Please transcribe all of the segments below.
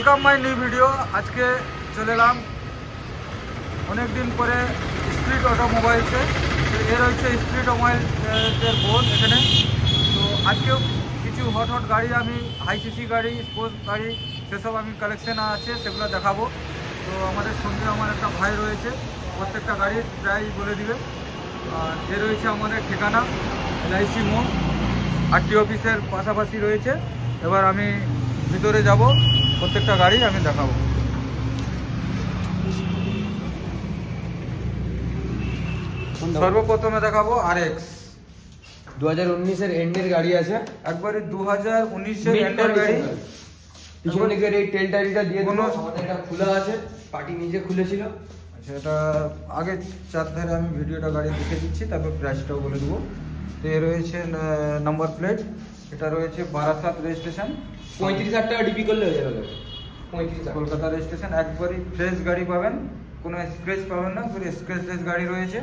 Welcome my new video. আজকে চলে এলাম অনেক দিন পরে স্ট্রিট অটোমোবাইলসে। এর হচ্ছে স্ট্রিট অটোমোবাইলের বোর্ড এখানে। তো আজকেও কিছু হট গাড়ি, আমি হাই সিসি গাড়ি, স্পোর্টস গাড়ি, সেসব আমি কালেকশন আছে, সেগুলো দেখাবো। তো আমাদের সঙ্গে আমার একটা ভাই রয়েছে, প্রত্যেকটা গাড়ির প্রাইস বলে দিবে। আর এ রয়েছে আমাদের ঠিকানা LIC মোড়, RTO অফিসের পাশাপাশি রয়েছে। এবার আমি ভিতরে যাব, প্রত্যেকটা গাড়ি আমি দেখাবো। সর্বপ্রথমে দেখাবো RX 2019 এর এন্ডের গাড়ি আছে, একবারে 2019 এর এন্ডের গাড়ি। পিছন দিকের এই টেল টাইরিটা দিয়ে দিল, আমাদের এটা খোলা আছে, পার্টি নিজে খুলেছিল। আচ্ছা, এটা আগে চারধারে আমি ভিডিওটা গাড়ি দেখে দিচ্ছি, তারপর প্রাইসটাও বলে দেবো। তো এ রয়েছে নাম্বার প্লেট, এটা রয়েছে বারাসাত রেজিস্ট্রেশন, 35,000 টাকা ডিপি করলে হয়ে যাবে। 35,000 কলকাতা রেজিস্ট্রেশন। একবারই ফ্রেশ গাড়ি পাবেন, কোনো স্ক্র্যাচ পাবেন না, পুরো স্ক্র্যাচলেস গাড়ি রয়েছে,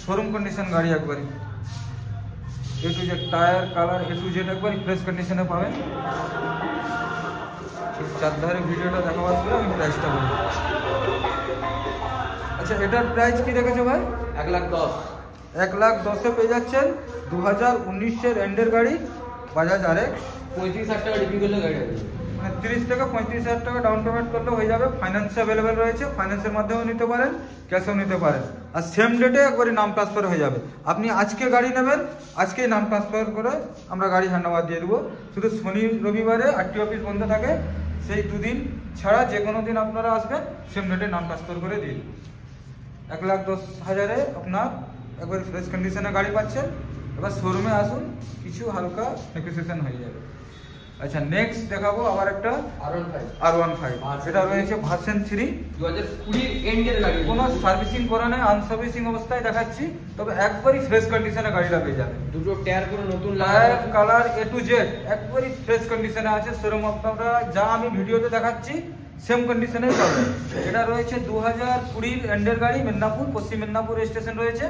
শোরুম কন্ডিশন গাড়ি। একবারই A to Z tyre, colour A to Z একবারই ফ্রেশ কন্ডিশনে পাবেন। চারধারে ভিডিওটা দেখাবার পরে আমি প্রাইসটা বলবো। আচ্ছা, এটার প্রাইস কি রেখেছো ভাই? 1,10,000। 1,10,000 পেয়ে যাচ্ছেন 2019 এর এন্ডের গাড়ি বাজাজ RX। 35,000 টাকা ডিপি করলে গাড়ি হবে, মানে 30 থেকে 35,000 টাকা ডাউন পেমেন্ট করলে হয়ে যাবে। ফাইন্যান্স অ্যাভেলেবেল রয়েছে, ফাইন্যান্সের মাধ্যমেও নিতে পারেন, ক্যাশেও নিতে পারেন। আর সেম ডেটে একবারই নাম ট্রান্সফার হয়ে যাবে। আপনি আজকে গাড়ি নেবেন, আজকেই নাম ট্রান্সফার করে আমরা গাড়ি হ্যান্ডওভার দিয়ে দেবো। শুধু শনি রবিবারে RTO অফিস বন্ধ থাকে, সেই দুদিন ছাড়া যে কোনো দিন আপনারা আসবেন, সেম ডেটে নাম ট্রান্সফার করে দিন। 1,10,000 আপনার একবারে ফ্রেশ কন্ডিশনে গাড়ি পাচ্ছেন। এবার শোরুমে আসুন, কিছু হালকা নেগোসিয়েশন হয়ে যাবে। আচ্ছা, নেক্সট দেখাবো আবার একটা R15। সেটা রয়েছে ভার্সন 3, 2020 এন্ডের গাড়ি। কোনো সার্ভিসিং করা নেই, আনসার্ভিসিং অবস্থায় দেখাচ্ছি, তবে একবারই ফ্রেশ কন্ডিশনে গাড়িটা পেয়ে যাবে। দুটো টায়ার করে নতুন tyre, colour A to Z একবারই ফ্রেশ কন্ডিশনে আছে। শোরুম আপনারা যা আমি ভিডিওতে দেখাচ্ছি সেম কন্ডিশনেই পাবেন। এটা রয়েছে 2020 এন্ডের গাড়ি, মেদিনীপুর, পশ্চিম মেদিনীপুর স্টেশন রয়েছে,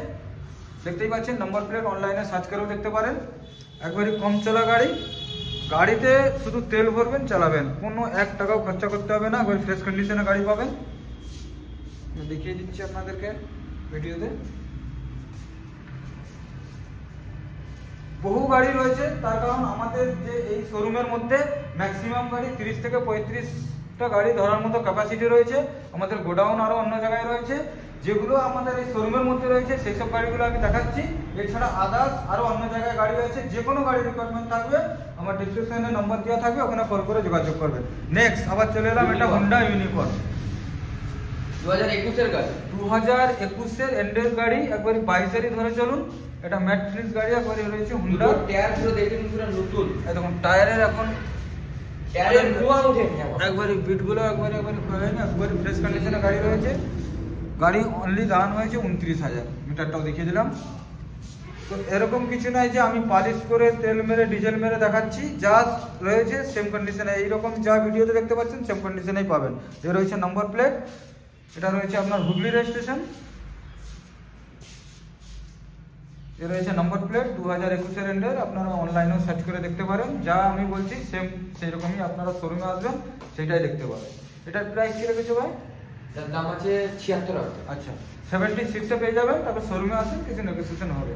দেখতেই পাচ্ছেন। নাম্বার প্লেট অনলাইনে সার্চ করেও দেখতে পারেন। একবারই কম চলা গাড়ি, গাড়িতে শুধু তেল ভরবেন, চালাবেন, কোনো 1 টাকাও খরচা করতে হবে না। একবার ফ্রেশ কন্ডিশনে গাড়ি পাবেন। দেখিয়ে দিচ্ছি আপনাদেরকে ভিডিওতে। বহু গাড়ি রয়েছে, তার কারণ আমাদের যে এই শোরুমের মধ্যে ম্যাক্সিমাম গাড়ি 30 থেকে 35টা গাড়ি ধরার মতো ক্যাপাসিটি রয়েছে। আমাদের গোডাউন আরও অন্য জায়গায় রয়েছে, যেগুলো আমাদের এই শোরুমের মধ্যে রয়েছে সেই সব গাড়িগুলো আমি দেখাচ্ছি। এছাড়া আদার্স আরও অন্য জায়গায় গাড়ি রয়েছে, যে কোনো গাড়ি রিকোয়ারমেন্ট থাকবে আমার ডিসক্রিপশনে নম্বর দেওয়া থাকবে, ওখানে কল করে যোগাযোগ করবেন। নেক্সট আবার চলে এলাম, এটা হোন্ডা ইউনিকর্ন 2021 এর গাড়ি। 2021 এর এন্ডের গাড়ি, একবারই 22-এরই ধরে চলুন। এটা ম্যাট ফিনিশ গাড়ি, একবারই রয়েছে হোন্ডা। টায়ার পুরো দেখুন, পুরো নতুন। দেখুন টায়ারের এখন টায়ারের ধোঁয়া ওঠেনি, একবারই বিটগুলো একবারই একবারই ফ্রেশ কন্ডিশনে গাড়ি রয়েছে। গাড়ি অনলি রান হয়েছে 29,000, মিটারটাও দেখিয়ে দিলাম। তো এরকম কিছু নাই যে আমি পালিশ করে তেল মেরে ডিজেল মেরে দেখাচ্ছি, যা রয়েছে সেম কন্ডিশনে, এইরকম যা ভিডিওতে দেখতে পাচ্ছেন সেম কন্ডিশনেই পাবেন। এ রয়েছে নাম্বার প্লেট, এটা রয়েছে আপনার হুগলি রেজিস্ট্রেশন। এ রয়েছে নাম্বার প্লেট 2021 এর এন্ডের, আপনারা অনলাইনেও সার্চ করে দেখতে পারেন। যা আমি বলছি সেম সেই রকমই আপনারা শোরুমে আসবেন, সেটাই দেখতে পাবেন। এটার প্রাইস কি রেখেছো ভাই? এর দাম আছে 76,000। আচ্ছা, 76-এ পেয়ে যাবেন। তারপর শোরুমে আসেন, কিছু নেগোসিয়েশন হবে,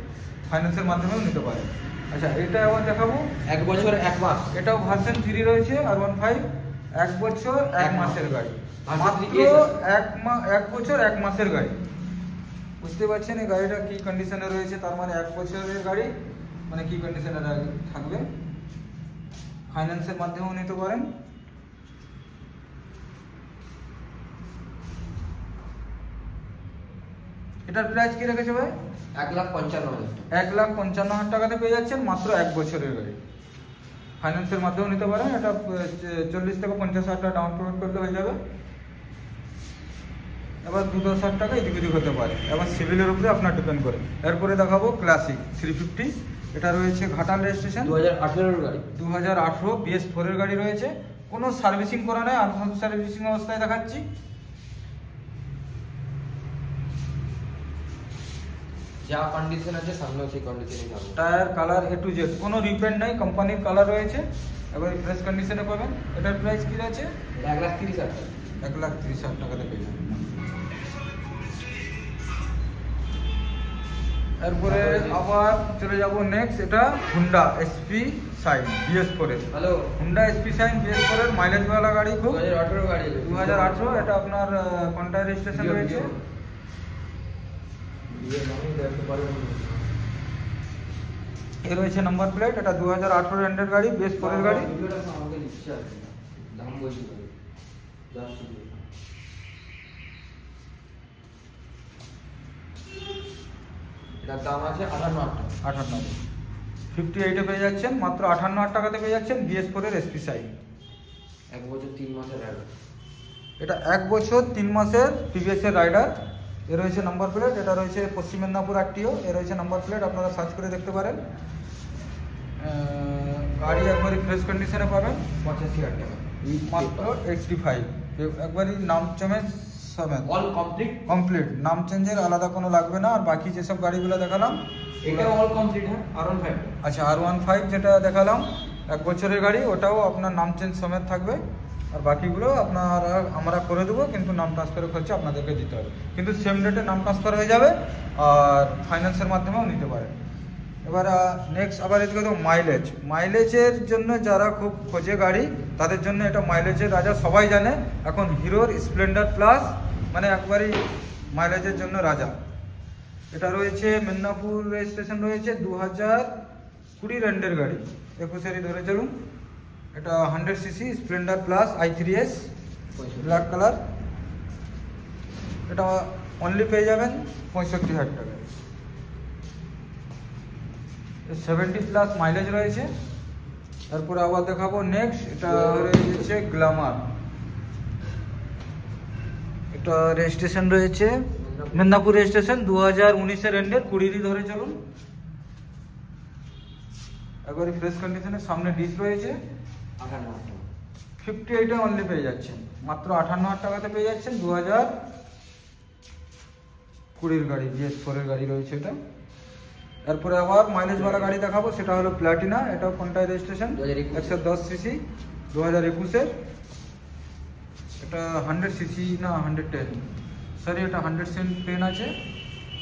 ফাইন্যান্সের মাধ্যমেও নিতে পারেন। আচ্ছা, এটা আবার দেখাবো 1 বছর 1 মাস। এটাও ভার্সন 3 রয়েছে, R15, 1 বছর 1 মাসের গাড়ি, মাত্র 1 বছর 1 মাসের গাড়ি। বুঝতে পারছেন এই গাড়িটা কি কন্ডিশনে রয়েছে, তার মানে 1 বছরের গাড়ি মানে কি কন্ডিশনে থাকবে। ফাইন্যান্সের মাধ্যমেও নিতে পারেন। এটার প্রাইস কি রেখেছে ভাই? 1,55,000। 1,55,000 টাকাতে পেয়ে যাচ্ছেন, মাত্র 1 বছরের গাড়ি। ফাইন্যান্সের মাধ্যমেও নিতে পারেন। এটা 40 থেকে 50,000 টাকা ডাউন পেমেন্ট করলে হয়ে যাবে। এবার 2-10,000 টাকা এদিক ওদিক হতে পারে, এবার সিভিলের উপরে আপনার ডিপেন্ড করে। এরপরে দেখাবো ক্লাসিক 350, এটা রয়েছে ঘাটাল রেজিস্ট্রেশন, 2018 গাড়ি। 2018 BS4 এর গাড়ি রয়েছে, কোনো সার্ভিসিং করা নেই, আনসার্ভিসিং অবস্থায় দেখাচ্ছি। যা কন্ডিশন আছে সামনেও সেই কন্ডিশনই থাকবে। Tyre, colour A to Z, কোনো রিপেন্ট নাই, কোম্পানির কালার রয়েছে। এবার ফ্রেশ কন্ডিশনে পাবেন। এটার প্রাইস কী আছে? 1,30,000 টাকা। 1,30,000 টাকাতে পেয়ে যাবেন। এরপরে আবার চলে যাব নেক্সট, এটা হুন্ডা এসপি শাইন BS4 এর। Hello, Honda SP shine BS4 এর মাইলেজওয়ালা গাড়ি, খুব 2018 গাড়ি। 2018। এটা আপনার কোনটা রেজিস্ট্রেশন রয়েছে? এর রয়েছে নাম্বার প্লেট। এটা 2018 এন্ডের গাড়ি, BS4 এর গাড়ি। আমাকে দিচ্ছে আর কি, দাম বলছি ভাই, জাস্ট এটার দাম আছে 58,000 টাকা। 58 58 এ পেয়ে যাচ্ছেন, মাত্র 58,000 টাকাতে পেয়ে যাচ্ছেন BS4 এর এসপি শাইন। 1 বছর 3 মাসের রাইডার। এটা 1 বছর 3 মাসের টিভিএস এর রাইডার। এর রয়েছে নাম্বার প্লেট। এটা রয়েছে পশ্চিম মেদিনীপুর RTO। এর রয়েছে নাম্বার প্লেট, আপনারা সার্চ করে দেখতে পারেন। গাড়ি একবারই ফ্রেশ কন্ডিশনে পাবেন, 85,000 টাকা। মাত্র 85। একবারই নাম চেঞ্জ সমেত, অল কমপ্লিট। কমপ্লিট, নাম চেঞ্জের আলাদা কোনো লাগবে না। আর বাকি যেসব গাড়িগুলো দেখালাম এটা অল কমপ্লিট। হ্যাঁ, R15। আচ্ছা, R15 যেটা দেখালাম 1 বছরের গাড়ি, ওটাও আপনার নাম চেঞ্জ সমেত থাকবে। আর বাকিগুলো আমরা করে দেবো, কিন্তু নাম ট্রান্সফারের খরচা আপনাদেরকে দিতে হবে। কিন্তু সেম ডেটে নাম ট্রান্সফার হয়ে যাবে, আর ফাইন্যান্সের মাধ্যমেও নিতে পারেন। এবার নেক্সট আবার এদিকে তো মাইলেজের জন্য যারা খুব খোঁজে গাড়ি, তাদের জন্য এটা মাইলেজের রাজা, সবাই জানে। এখন হিরোর স্প্লেন্ডার প্লাস মানে একবারই মাইলেজের জন্য রাজা। এটা রয়েছে মেদিনীপুর রেজিস্ট্রেশন রয়েছে, 2020 এন্ডের গাড়ি, 21-এরই ধরে চলুন। এটা 100cc Splendor plus i3s black colour. এটা অনলি পেয়ে যাবেন 65,000 টাকায়। 70+ মাইলেজ রয়েছে। তারপরে আবার দেখাবো নেক্সট, এটা রয়েছে গ্ল্যামার। এটা রেজিস্ট্রেশন রয়েছে মেদিনীপুর রেজিস্ট্রেশন, 2019-এর এন্ডের, 20-ই ধরে চলুন। একবারে ফ্রেশ কন্ডিশনের, সামনে ডিস রয়েছে। 58,000 টাকা। 58-এ অনলি পেয়ে যাচ্ছেন, মাত্র 58,000 টাকাতে পেয়ে যাচ্ছেন। 2020-এর গাড়ি, BS4 এর গাড়ি রয়েছে এটা। এরপরে আবার মাইলেজওয়ালা গাড়ি দেখাবো, সেটা হলো প্ল্যাটিনা। এটাও কোনটায় রেজিস্ট্রেশন? 110cc, 2021-এর। এটা 100cc না 110, সরি এটা 110 আছে।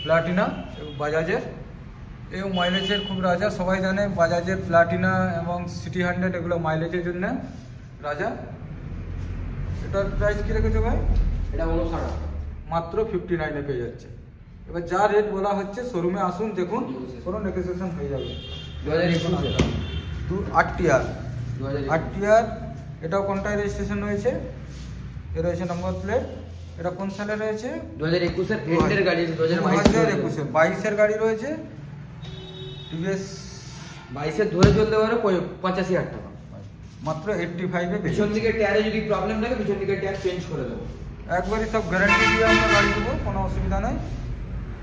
প্ল্যাটিনা বাজাজের, এই মাইলেজের খুব রাজা, সবাই জানে বাজাজের প্ল্যাটিনা এবং সিটি 100 এগুলো মাইলেজের জন্য রাজা। এটার প্রাইস কী রেখেছো ভাই? এটা 59,000 টাকা। মাত্র 59-এ পেয়ে যাচ্ছে। এবার যা রেট বলা হচ্ছে, শোরুমে আসুন, দেখুন, কোনো নেগোসিয়েশন হয়ে যাবে। 2021 RTR, এটাও কোনটায় রেজিস্ট্রেশন রয়েছে? এর রয়েছে নাম্বার প্লেট। এটা কোন সালে রয়েছে? 2021-এর এন্ডের গাড়ি, 2022-এর গাড়ি রয়েছে। টিভিএস 22-এর ধরে চলতে পারে 85,000 টাকা। মাত্র 85-এ। পিছন দিকে টায়ারে যদি প্রবলেম থাকে, পিছন দিকে টায়ার চেঞ্জ করে দেবো। একবারই সব গ্যারান্টি দিয়ে আমরা গাড়ি দেবো, কোনো অসুবিধা নেই।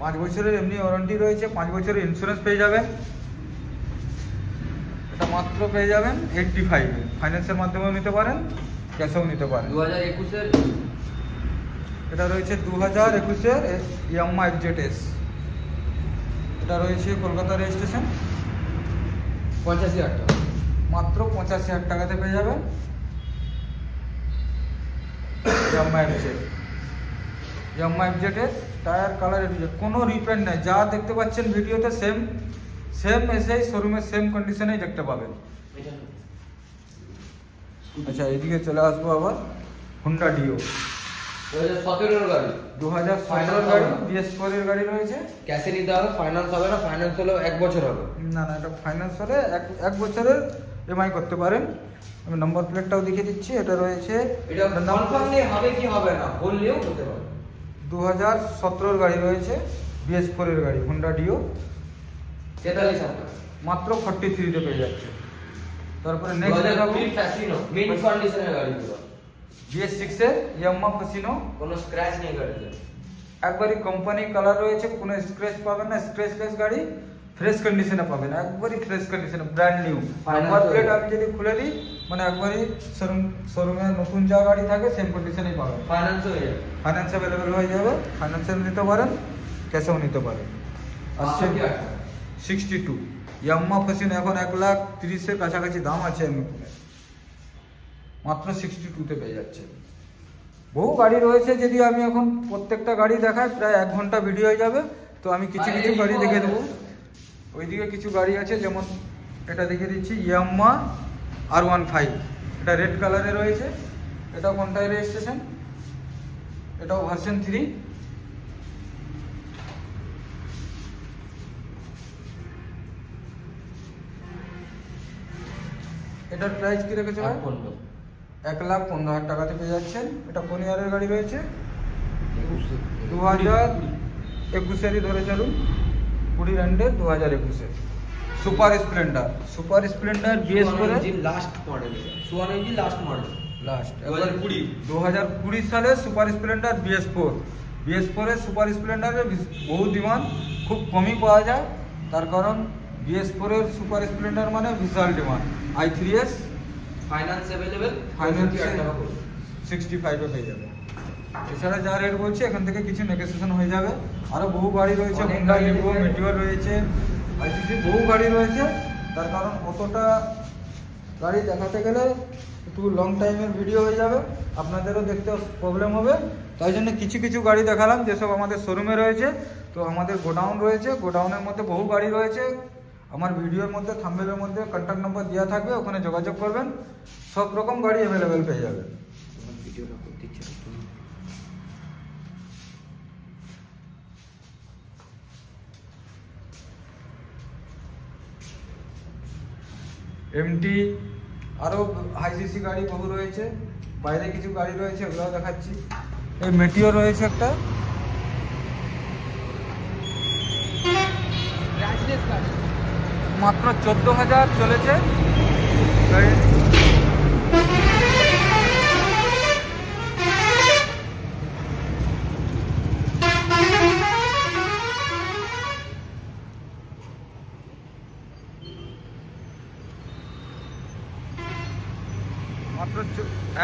5 বছরের এমনি ওয়ারেন্টি রয়েছে, 5 বছরের ইন্স্যুরেন্স পেয়ে যাবেন। এটা মাত্র পেয়ে যাবেন 85-এ। ফাইন্যান্সের মাধ্যমেও নিতে পারেন, ক্যাশেও নিতে পারেন। 2021-এর এটা রয়েছে 2021-এর ইয়াম্মা FZS। এটা রয়েছে কলকাতা রেজিস্ট্রেশন, 85,000 টাকা। মাত্র 85,000 টাকাতে পেয়ে যাবেন ইয়াম্মা FZS। টায়ার কালার কোনো রিপেন্ট নেই, যা দেখতে পাচ্ছেন ভিডিওতে সেম এসেই শোরুমের সেম কন্ডিশনেই দেখতে পাবেন। আচ্ছা, এদিকে চলে আসবো আবার হুন্ডা ডিও, 2017-এর গাড়ি, 2017-এর গাড়ি, BS4 এর গাড়ি রয়েছে। ক্যাশে নিতে হবে, ফাইন্যান্স হবে না। ফাইন্যান্স হলেও 1 বছর হবে। না, এটা ফাইন্যান্স হলে 1 বছরের EMI করতে পারেন। আমি নাম্বার প্লেটটাও দেখিয়ে দিচ্ছি। এটা রয়েছে, এটা কনফার্ম নেই হবে কি হবে না, বললেও হতে পারে। 2017-এর গাড়ি রয়েছে, BS4 এর গাড়ি, হুন্ডা ডিও, 43,000 টাকা। মাত্র 43-তে পেয়ে যাচ্ছে। তারপরে নেক্সট দেখাবো ফ্যাসিনো, মিন্ট কন্ডিশনের গাড়িগুলো, BS6 এর ইয়াম্মা ফ্যাসিনো। কোনো স্ক্র্যাচ নেই গাড়িতে, একবারই কোম্পানি কালার রয়েছে, কোনো স্ক্র্যাচ পাবেন না। স্ক্র্যাচলেস গাড়ি, ফ্রেশ কন্ডিশনে পাবেন, একবারই ফ্রেশ কন্ডিশনে, ব্র্যান্ড নিউ। নাম্বার প্লেট আমি যদি খুলে দিই, মানে একবারই শোরুমে নতুন যা গাড়ি থাকে সেম কন্ডিশনেই পাবেন। ফাইন্যান্স হয়ে যাবে, ফাইন্যান্স অ্যাভেলেবেল হয়ে যাবে, ফাইন্যান্সেও নিতে পারেন, ক্যাশেও নিতে পারেন। আর 62 ইয়াম্মা ফ্যাসিনো এখন 1,30,000-এর কাছাকাছি দাম আছে এমনি। মাত্র 62-তে পেয়ে যাচ্ছে। বহু গাড়ি রয়েছে, যদি আমি এখন প্রত্যেকটা গাড়ি দেখাই প্রায় 1 ঘন্টা ভিডিও হয়ে যাবে। তো আমি কিছু কিছু গাড়ি দেখে দেবো। ওইদিকে কিছু গাড়ি আছে, যেমন এটা দেখে দিচ্ছি ইয়ামাহা R15, এটা রেড কালারে রয়েছে। এটাও কোনটাই রেজিস্ট্রেশন, এটাও ভার্সন 3। এটার প্রাইস কি রেখেছে ভাই? 1,15,000 টাকাতে পেয়ে যাচ্ছেন। এটা কোন ইয়ারের গাড়ি রয়েছে? 2021-এরই ধরে চলুন, 20 এন্ডের 2021-এর Super Splendor. Super Splendor BS করে লাস্ট মডেল, সুয়ান ইঞ্জিন লাস্ট মডেল, লাস্ট 2020 সালে সুপার স্প্লেন্ডার BS4। BS4 এর সুপার স্প্লেন্ডারের বহু ডিমান্ড, খুব কমই পাওয়া যায়। তার কারণ BS4 এর সুপার স্প্লেন্ডার মানে বিশাল demand. i3s finance available, finance 65-এ পেয়ে যাবে। এছাড়া যা রেট বলছে এখান থেকে কিছু নেগোসিয়েশন হয়ে যাবে। আরও বহু গাড়ি রয়েছে, হোন্ডা লিভো, মেটিওর রয়েছে, ICC বহু গাড়ি রয়েছে। তার কারণ অতটা গাড়ি দেখাতে গেলে একটু লং টাইমের ভিডিও হয়ে যাবে, আপনাদেরও দেখতে প্রবলেম হবে। তাই জন্য কিছু কিছু গাড়ি দেখালাম যেসব আমাদের শোরুমে রয়েছে। তো আমাদের গোডাউন রয়েছে, গোডাউনের মধ্যে বহু গাড়ি রয়েছে। আমার ভিডিওর মধ্যে থাম্বনেলের মধ্যে কন্ট্যাক্ট নাম্বার দেওয়া থাকবে, ওখানে যোগাযোগ করবেন, সব রকম গাড়ি অ্যাভেলেবেল পেয়ে যাবেন। ভিডিওটা করতে ইচ্ছে করতো না। MT আরও হাই সিসি গাড়ি বহু রয়েছে, বাইরে কিছু গাড়ি রয়েছে, ওগুলোও দেখাচ্ছি। এই মেটিও রয়েছে একটা, মাত্র 14,000 চলেছে গাড়ি। মাত্র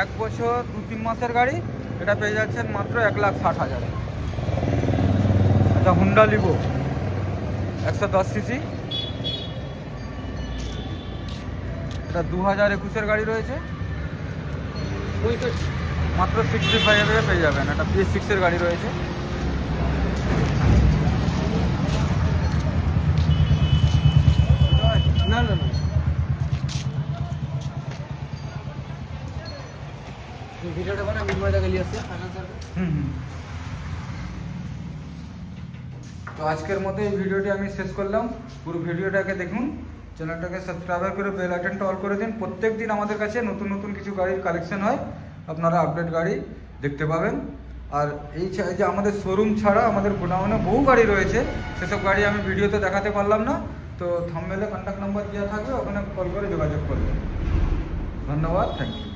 1 বছর 2-3 মাসের গাড়ি, এটা পেয়ে যাচ্ছেন মাত্র 1,60,000-এ। এটা হোন্ডা লিভো 110 সিসি, এটা 2021-এর গাড়ি রয়েছে, মাত্র 65,000-এ পেয়ে যাবেন। এটা BS6-এর গাড়ি রয়েছে। না না না, ভিডিওটা বানা মিনময়দা গলি আছে ফাইন্যান্সার। তো আজকের মতো এই ভিডিওটি আমি শেষ করলাম। পুরো ভিডিওটাকে দেখুন, চ্যানেলটাকে সাবস্ক্রাইব করে বেল আইকনটা অল করে দিন। প্রত্যেক দিন আমাদের কাছে নতুন নতুন কিছু গাড়ির কালেকশন হয়, আপনারা আপডেট গাড়ি দেখতে পাবেন। আর এই যে আমাদের শোরুম ছাড়া আমাদের গোডাউনে বহু গাড়ি রয়েছে, সেসব গাড়ি আমি ভিডিওতে দেখাতে পারলাম না। তো থাম্বনেলে কন্ট্যাক্ট নাম্বার দেওয়া থাকবে, ওখানে কল করে যোগাযোগ করবেন। ধন্যবাদ, থ্যাংক ইউ।